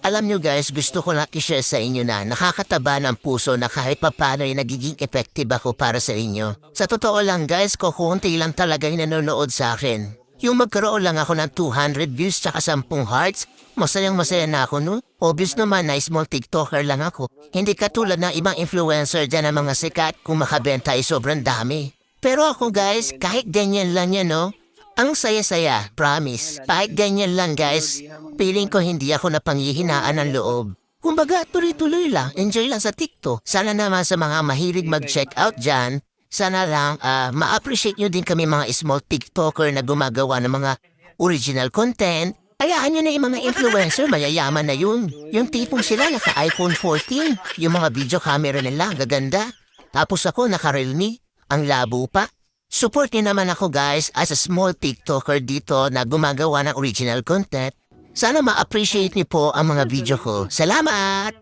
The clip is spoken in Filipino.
Alam nyo guys, gusto ko lang i-share sa inyo na nakakataba ng puso na kahit papano ay nagiging effective ako para sa inyo. Sa totoo lang guys, kukunti lang talaga yung nanonood sa akin. Yung magkaroon lang ako ng 200 views tsaka 10 hearts, masayang masaya na ako nun. Obvious naman na small TikToker lang ako. Hindi katulad ng ibang influencer dyan ng mga sikat kung makabenta ay sobrang dami. Pero ako guys, kahit ganyan lang yan no, ang saya-saya, promise. Kahit ganyan lang guys, feeling ko hindi ako napanghihinaan ng loob. Kumbaga, tuloy-tuloy lang, enjoy lang sa TikTok. Sana naman sa mga mahilig mag-check out dyan, sana lang ma-appreciate nyo din kami mga small TikToker na gumagawa ng mga original content. Hayaan nyo na yung mga influencer, mayayaman na yun. Yung tipong sila naka-iPhone 14, yung mga video camera nila, gaganda. Tapos ako naka-Realme, ang labo pa. Support niyo naman ako guys as a small TikToker dito na gumagawa ng original content. Sana ma-appreciate niyo po ang mga video ko. Salamat!